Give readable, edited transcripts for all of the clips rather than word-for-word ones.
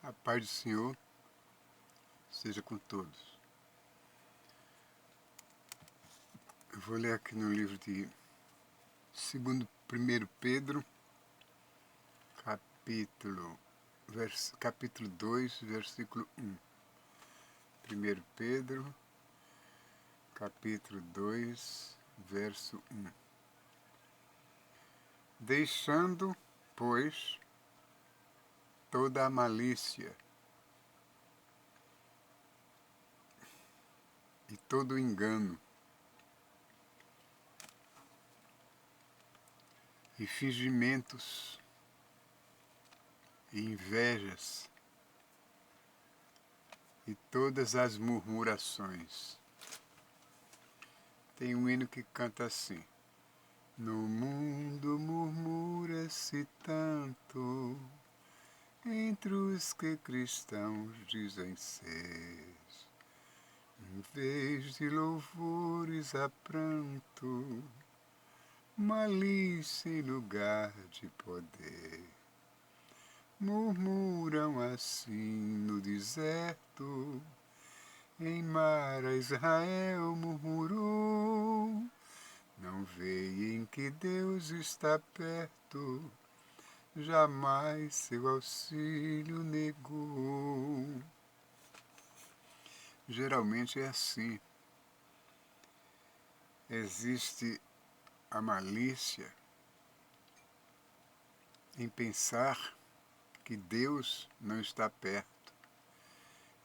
A paz do Senhor seja com todos. Eu vou ler aqui no livro de 1 Pedro, capítulo 2, versículo 1. 1 Pedro, capítulo 2, verso 1. Deixando, pois, toda a malícia e todo o engano, e fingimentos, e invejas, e todas as murmurações. Tem um hino que canta assim: no mundo murmura-se tanto, entre os que cristãos dizem ser. Em vez de louvores há pranto, malícia em lugar de poder. Murmuram assim no deserto, em Mara Israel murmurou. Não veem que Deus está perto, jamais seu auxílio negou. Geralmente é assim. Existe a malícia em pensar que Deus não está perto.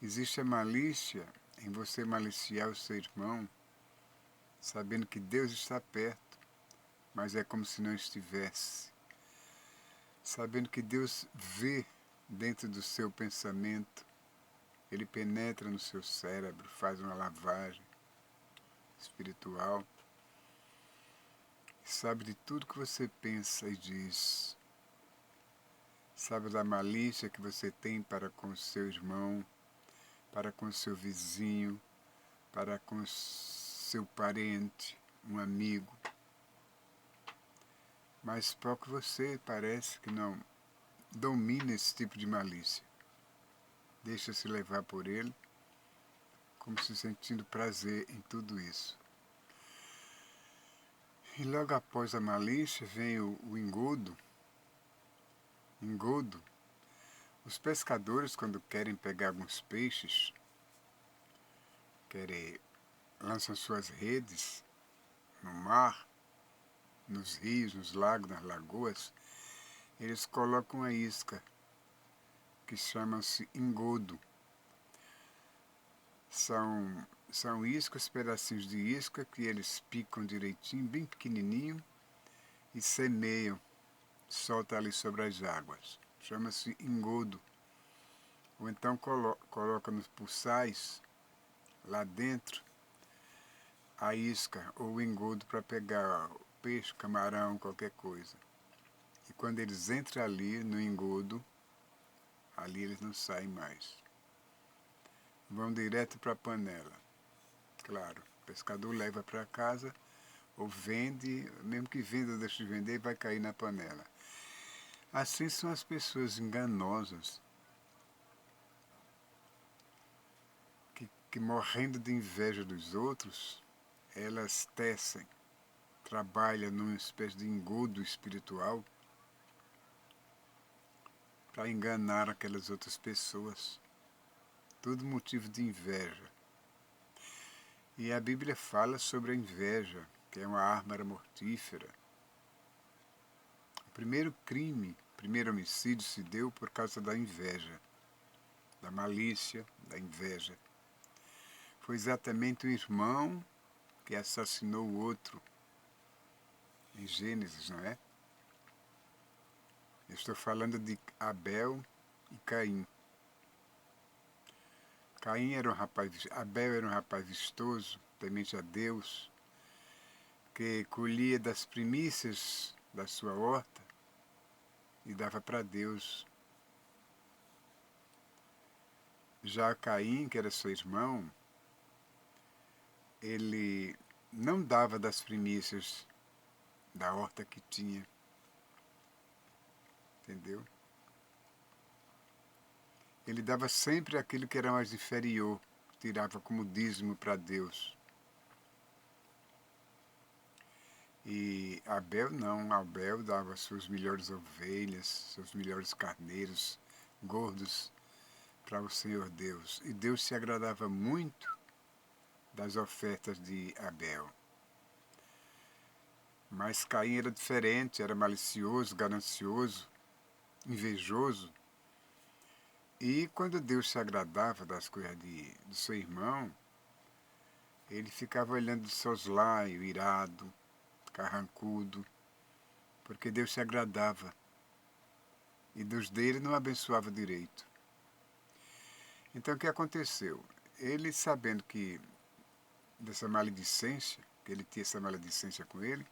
Existe a malícia em você maliciar o seu irmão, sabendo que Deus está perto, mas é como se não estivesse. Sabendo que Deus vê dentro do seu pensamento, Ele penetra no seu cérebro, faz uma lavagem espiritual, sabe de tudo que você pensa e diz. Sabe da malícia que você tem para com o seu irmão, para com o seu vizinho, para com o seu parente, um amigo. Mas pouco você parece que não domina esse tipo de malícia. Deixa-se levar por ele, como se sentindo prazer em tudo isso. E logo após a malícia vem o engodo. Engodo. Os pescadores, quando querem pegar alguns peixes, lançam suas redes no mar, nos rios, nos lagos, nas lagoas, eles colocam a isca, que chama-se engodo. São iscas, pedacinhos de isca que eles picam direitinho, bem pequenininho, e semeiam, soltam ali sobre as águas. Chama-se engodo. Ou então coloca nos pulsais, lá dentro, a isca ou o engodo para pegar peixe, camarão, qualquer coisa. E quando eles entram ali no engodo, ali eles não saem mais. Vão direto para a panela. Claro, o pescador leva para casa ou vende, mesmo que venda ou deixe de vender, vai cair na panela. Assim são as pessoas enganosas, que morrendo de inveja dos outros, elas tecem, trabalham numa espécie de engodo espiritual para enganar aquelas outras pessoas. Tudo motivo de inveja. E a Bíblia fala sobre a inveja, que é uma arma mortífera. O primeiro crime, o primeiro homicídio se deu por causa da inveja, da malícia, da inveja. Foi exatamente o irmão que assassinou o outro, em Gênesis, não é? Eu estou falando de Abel e Caim. Abel era um rapaz vistoso, temente a Deus, que colhia das primícias da sua horta e dava para Deus. Já Caim, que era seu irmão, ele não dava das primícias da horta que tinha. Entendeu? Ele dava sempre aquilo que era mais inferior, tirava como dízimo para Deus. E Abel não, Abel dava suas melhores ovelhas, seus melhores carneiros gordos para o Senhor Deus. E Deus se agradava muito das ofertas de Abel. Mas Caim era diferente, era malicioso, ganancioso, invejoso. E quando Deus se agradava das coisas do seu irmão, ele ficava olhando de soslaio, irado, carrancudo, porque Deus se agradava. E Deus dele não abençoava direito. Então o que aconteceu? Ele, sabendo que dessa maledicência, que ele tinha essa maledicência com ele,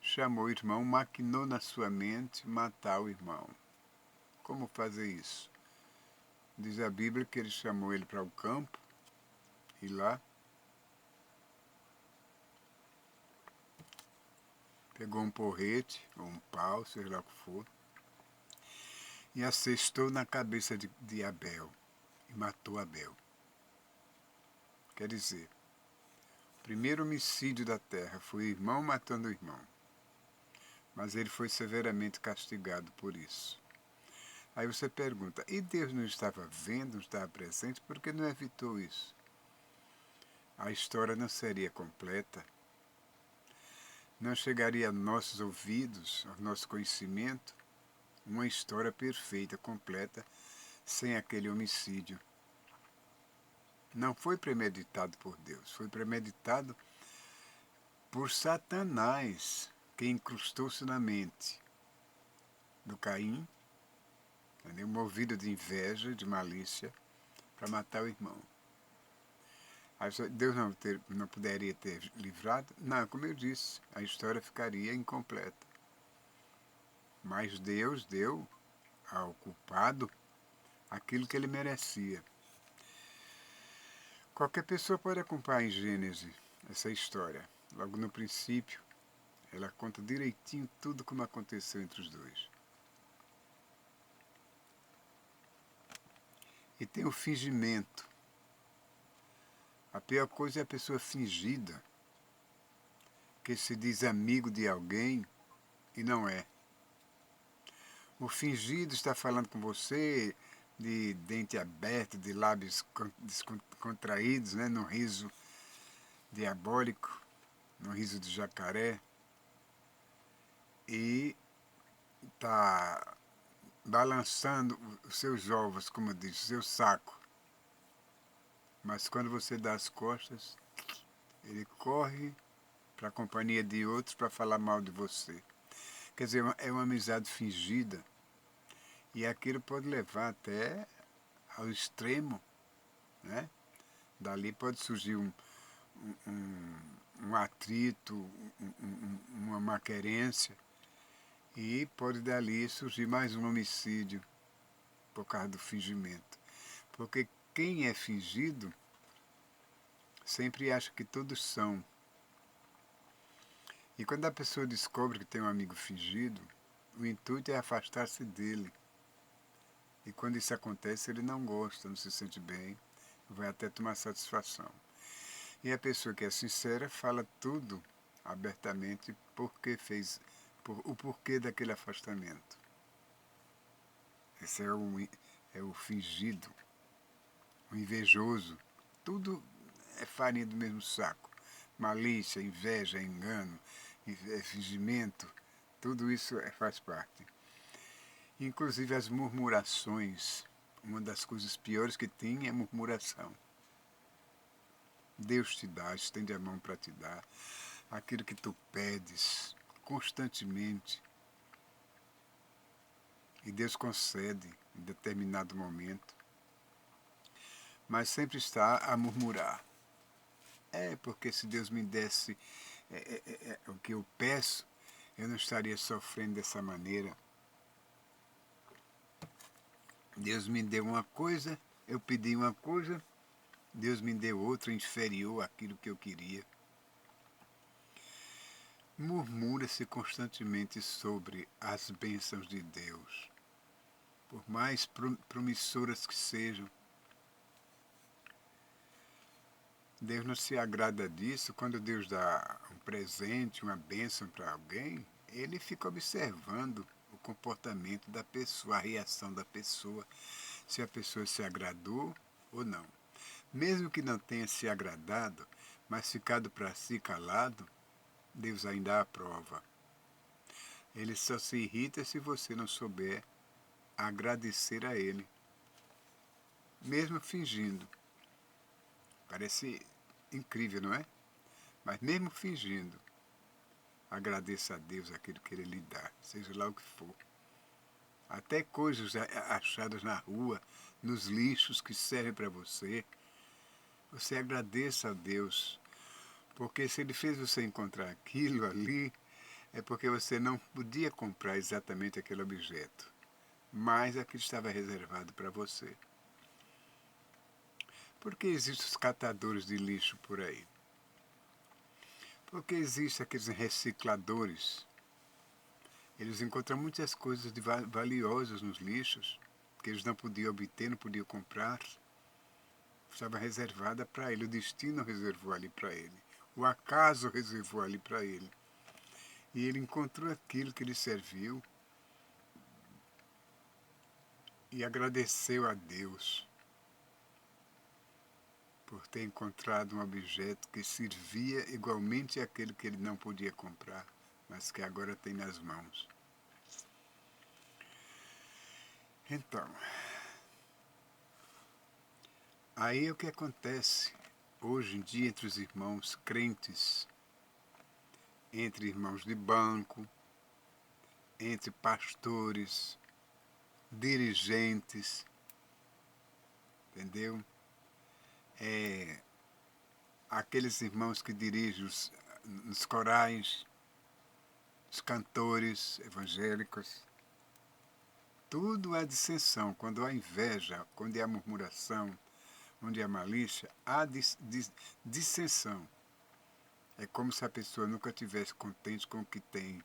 chamou o irmão, maquinou na sua mente matar o irmão. Como fazer isso? Diz a Bíblia que ele chamou ele para o campo, e lá pegou um porrete, ou um pau, seja lá o que for, e assestou na cabeça de Abel, e matou Abel. Quer dizer, o primeiro homicídio da terra foi o irmão matando o irmão, mas ele foi severamente castigado por isso. Aí você pergunta, e Deus não estava vendo, não estava presente, por que não evitou isso? A história não seria completa, não chegaria a nossos ouvidos, ao nosso conhecimento, uma história perfeita, completa, sem aquele homicídio. Não foi premeditado por Deus, foi premeditado por Satanás, que incrustou-se na mente do Caim, entendeu? Movido de inveja, de malícia, para matar o irmão. Aí Deus não poderia ter livrado? Não, como eu disse, a história ficaria incompleta. Mas Deus deu ao culpado aquilo que ele merecia. Qualquer pessoa pode acompanhar em Gênesis essa história. Logo no princípio, ela conta direitinho tudo como aconteceu entre os dois. E tem o fingimento. A pior coisa é a pessoa fingida, que se diz amigo de alguém e não é. O fingido está falando com você de dente aberto, de lábios descontraídos, né, num riso diabólico, num riso de jacaré, e está balançando os seus ovos, como diz, o seu saco. Mas quando você dá as costas, ele corre para a companhia de outros para falar mal de você. Quer dizer, é uma amizade fingida. E aquilo pode levar até ao extremo, né? Dali pode surgir um atrito, uma maquerência, e pode dali surgir mais um homicídio por causa do fingimento. Porque quem é fingido sempre acha que todos são. E quando a pessoa descobre que tem um amigo fingido, o intuito é afastar-se dele. E quando isso acontece, ele não gosta, não se sente bem, vai até tomar satisfação. E a pessoa que é sincera fala tudo abertamente o porquê daquele afastamento. Esse é o fingido, o invejoso. Tudo é farinha do mesmo saco. Malícia, inveja, engano, fingimento, tudo isso faz parte. Inclusive as murmurações. Uma das coisas piores que tem é murmuração. Deus te dá, estende a mão para te dar aquilo que tu pedes constantemente. E Deus concede em determinado momento. Mas sempre está a murmurar. Porque se Deus me desse o que eu peço, eu não estaria sofrendo dessa maneira. Deus me deu uma coisa, eu pedi uma coisa, Deus me deu outra inferior àquilo que eu queria. Murmura-se constantemente sobre as bênçãos de Deus. por mais promissoras que sejam. Deus não se agrada disso. Quando Deus dá um presente, uma bênção para alguém, ele fica observando o comportamento da pessoa, a reação da pessoa, se a pessoa se agradou ou não. Mesmo que não tenha se agradado, mas ficado para si calado, Deus ainda aprova. Ele só se irrita se você não souber agradecer a Ele, mesmo fingindo. Parece incrível, não é? Mas mesmo fingindo, agradeça a Deus aquilo que Ele lhe dá, seja lá o que for. Até coisas achadas na rua, nos lixos que servem para você, você agradeça a Deus. Porque se Ele fez você encontrar aquilo ali, é porque você não podia comprar exatamente aquele objeto, mas aquilo estava reservado para você. Por que existem os catadores de lixo por aí? Porque existem aqueles recicladores. Eles encontram muitas coisas valiosas nos lixos, que eles não podiam obter, não podiam comprar. Estava reservada para ele, o destino reservou ali para ele, o acaso reservou ali para ele. E ele encontrou aquilo que lhe serviu e agradeceu a Deus por ter encontrado um objeto que servia igualmente àquele que ele não podia comprar, mas que agora tem nas mãos. Então, aí o que acontece hoje em dia entre os irmãos crentes, entre irmãos de banco, entre pastores, dirigentes, entendeu? Aqueles irmãos que dirigem os corais, os cantores evangélicos, tudo é dissensão. Quando há inveja, quando há murmuração, onde há malícia, há dissensão. É como se a pessoa nunca estivesse contente com o que tem.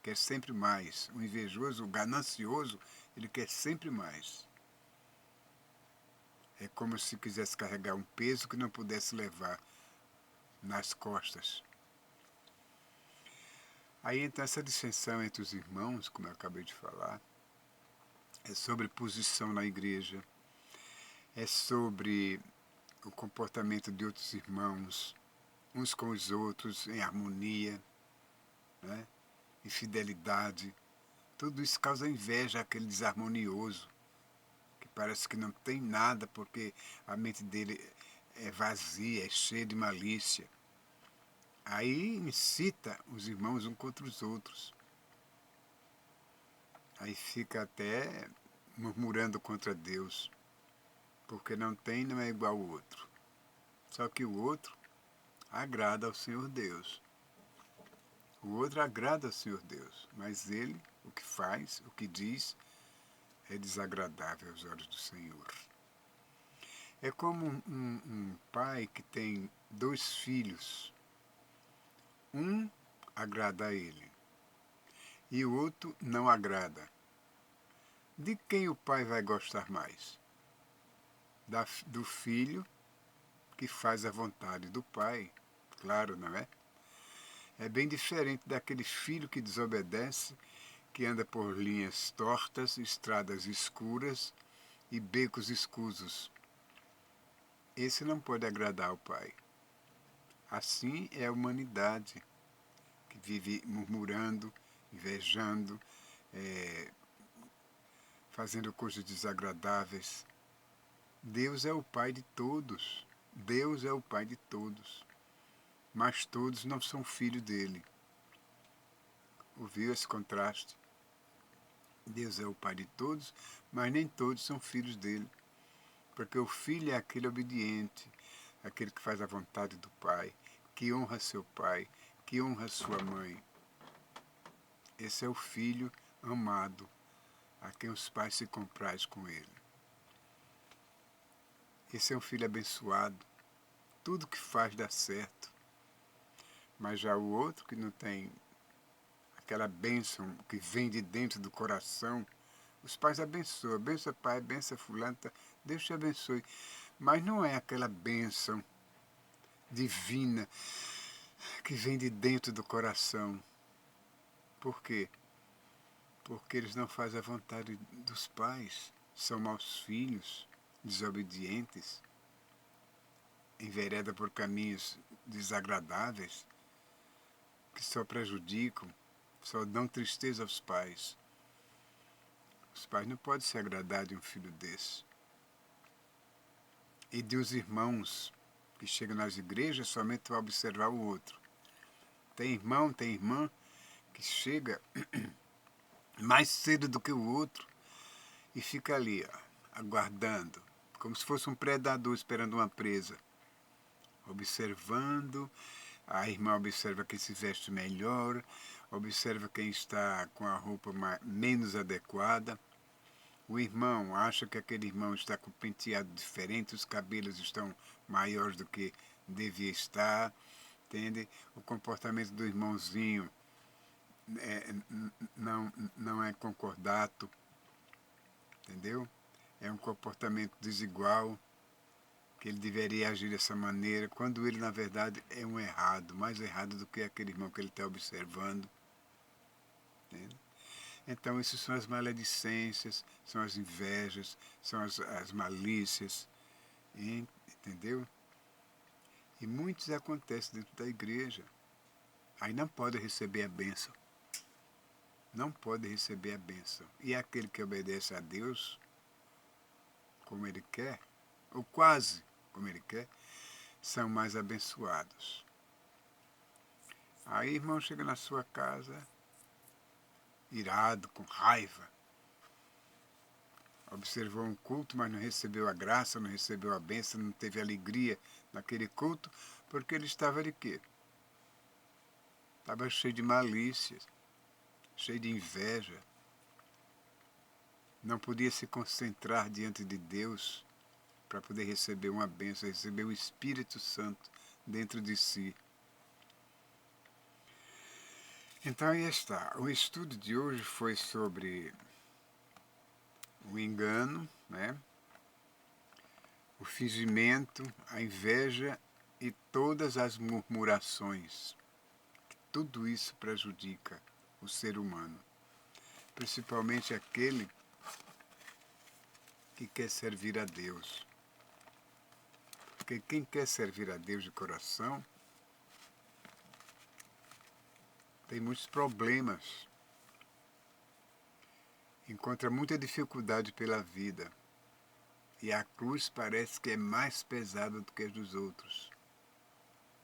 Quer sempre mais. O invejoso, o ganancioso, ele quer sempre mais. É como se quisesse carregar um peso que não pudesse levar nas costas. Aí então essa dissensão entre os irmãos, como eu acabei de falar, é sobre posição na igreja, é sobre o comportamento de outros irmãos, uns com os outros, em harmonia, né? Em fidelidade. Tudo isso causa inveja àquele desarmonioso, que parece que não tem nada porque a mente dele é vazia, é cheia de malícia. Aí incita os irmãos uns contra os outros. Aí fica até murmurando contra Deus, porque não tem, não é igual ao outro. Só que o outro agrada ao Senhor Deus. O outro agrada ao Senhor Deus, mas ele, o que faz, o que diz, é desagradável aos olhos do Senhor. É como um pai que tem 2 filhos. Um agrada a ele e o outro não agrada. De quem o pai vai gostar mais? Do filho que faz a vontade do pai, claro, não é? É bem diferente daquele filho que desobedece, que anda por linhas tortas, estradas escuras e becos escusos. Esse não pode agradar ao pai. Assim é a humanidade, que vive murmurando, invejando, fazendo coisas desagradáveis. Deus é o Pai de todos. Deus é o Pai de todos. Mas todos não são filhos dele. Ouviu esse contraste? Deus é o Pai de todos, mas nem todos são filhos dele. Porque o filho é aquele obediente, aquele que faz a vontade do Pai, que honra seu pai, que honra sua mãe. Esse é o filho amado, a quem os pais se comprazem com ele. Esse é um filho abençoado, tudo que faz dá certo. Mas já o outro que não tem aquela bênção que vem de dentro do coração Os pais abençoam, abençoa pai, abençoa fulano, Deus te abençoe. Mas não é aquela bênção divina que vem de dentro do coração. Por quê? Porque eles não fazem a vontade dos pais. São maus filhos, desobedientes, enveredam por caminhos desagradáveis, que só prejudicam, só dão tristeza aos pais. Os pais não podem se agradar de um filho desse. E de os irmãos que chegam nas igrejas somente para observar o outro. Tem irmão, tem irmã que chega mais cedo do que o outro e fica ali, ó, aguardando, como se fosse um predador esperando uma presa, observando. A irmã observa quem se veste melhor, observa quem está com a roupa menos adequada. O irmão acha que aquele irmão está com penteado diferente, os cabelos estão maiores do que devia estar, entende? O comportamento do irmãozinho não é concordato, entendeu? É um comportamento desigual, que ele deveria agir dessa maneira, quando ele, na verdade, é um errado, mais errado do que aquele irmão que ele está observando. Entende? Então, essas são as maledicências, são as invejas, são as malícias, entendeu? E muitos acontecem dentro da igreja. Aí não pode receber a bênção. Não pode receber a bênção. E aquele que obedece a Deus, como ele quer, ou quase como ele quer, são mais abençoados. Aí, irmão, chega na sua casa, irado, com raiva. Observou um culto, mas não recebeu a graça, não recebeu a bênção, não teve alegria naquele culto, porque ele estava de quê? Estava cheio de malícias, cheio de inveja. Não podia se concentrar diante de Deus para poder receber uma bênção, receber o Espírito Santo dentro de si. Então aí está. O estudo de hoje foi sobre o engano, né? O fingimento, a inveja e todas as murmurações. Tudo isso prejudica o ser humano, principalmente aquele que quer servir a Deus. Porque quem quer servir a Deus de coração tem muitos problemas, encontra muita dificuldade pela vida. E a cruz parece que é mais pesada do que as dos outros,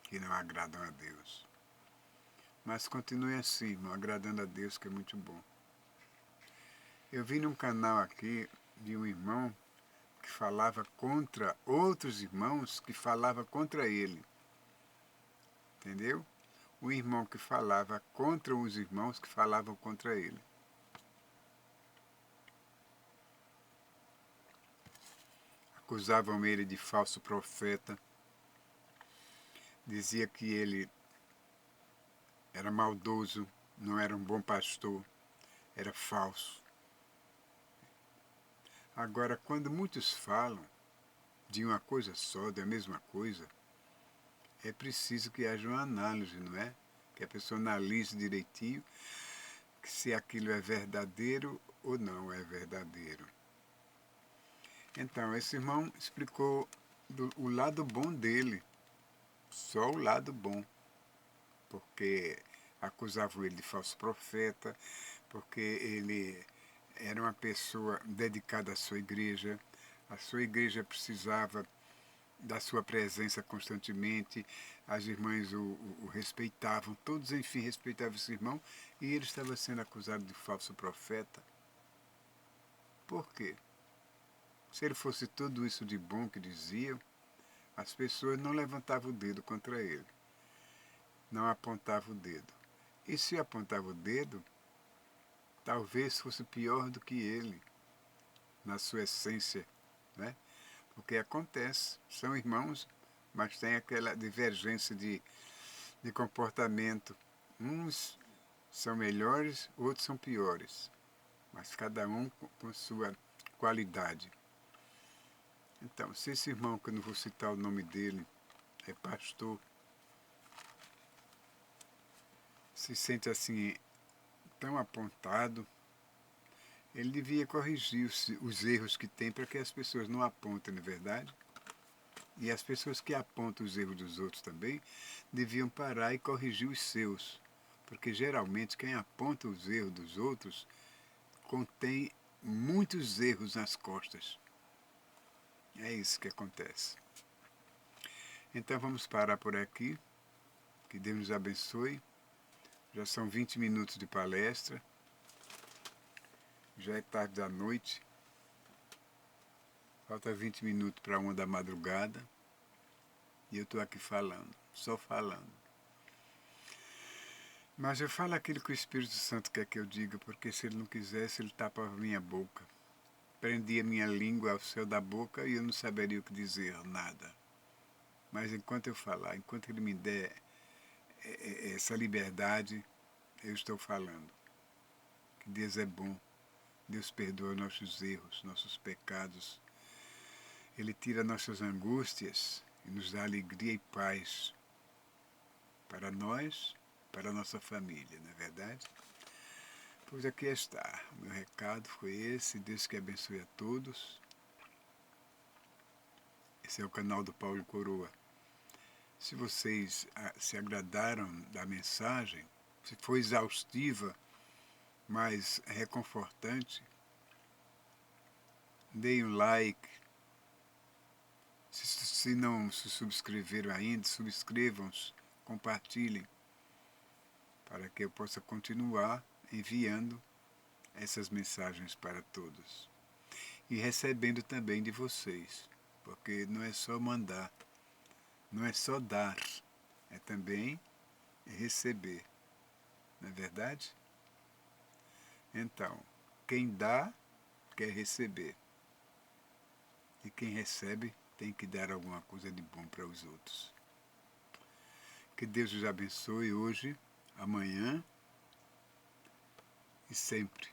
que não agradam a Deus. Mas continue assim, irmão, agradando a Deus, que é muito bom. Eu vi num canal aqui de um irmão que falava contra outros irmãos que falavam contra ele. Entendeu? Um irmão que falava contra os irmãos que falavam contra ele. Acusavam ele de falso profeta. Dizia que ele era maldoso, não era um bom pastor, era falso. Agora, quando muitos falam de uma coisa só, da mesma coisa, é preciso que haja uma análise, não é? Que a pessoa analise direitinho se aquilo é verdadeiro ou não é verdadeiro. Então, esse irmão explicou o lado bom dele, só o lado bom, porque acusavam ele de falso profeta, porque ele era uma pessoa dedicada à sua igreja, a sua igreja precisava da sua presença constantemente, as irmãs o respeitavam, todos, enfim, respeitavam esse irmão, e ele estava sendo acusado de falso profeta. Por quê? Se ele fosse tudo isso de bom que diziam, as pessoas não levantavam o dedo contra ele, não apontavam o dedo. E se apontava o dedo, talvez fosse pior do que ele, na sua essência, né? Porque acontece, são irmãos, mas tem aquela divergência de comportamento. Uns são melhores, outros são piores. mas cada um com sua qualidade. Então, se esse irmão, que eu não vou citar o nome dele, é pastor, se sente assim tão apontado, ele devia corrigir os erros que tem para que as pessoas não apontem, na verdade. E as pessoas que apontam os erros dos outros também deviam parar e corrigir os seus. Porque geralmente quem aponta os erros dos outros contém muitos erros nas costas. É isso que acontece. Então vamos parar por aqui. Que Deus nos abençoe. Já são 20 minutos de palestra. Já é tarde da noite. Falta 20 minutos para 1 da madrugada. E eu estou aqui falando, só falando. Mas eu falo aquilo que o Espírito Santo quer que eu diga, porque se ele não quisesse, ele tapava a minha boca. Prendia minha língua ao céu da boca e eu não saberia o que dizer, nada. Mas enquanto eu falar, enquanto ele me der essa liberdade, eu estou falando. Que Deus é bom. Deus perdoa nossos erros, nossos pecados. Ele tira nossas angústias e nos dá alegria e paz para nós, para a nossa família, não é verdade? Pois aqui está. O meu recado foi esse. Deus que abençoe a todos. Esse é o canal do Paulo Coroa. Se vocês se agradaram da mensagem, se foi exaustiva, mas reconfortante, deem um like. Se não se subscreveram ainda, subscrevam-se, compartilhem, para que eu possa continuar enviando essas mensagens para todos. E recebendo também de vocês, porque não é só mandar, não é só dar, é também receber, não é verdade? Então, quem dá, quer receber. E quem recebe, tem que dar alguma coisa de bom para os outros. Que Deus os abençoe hoje, amanhã e sempre.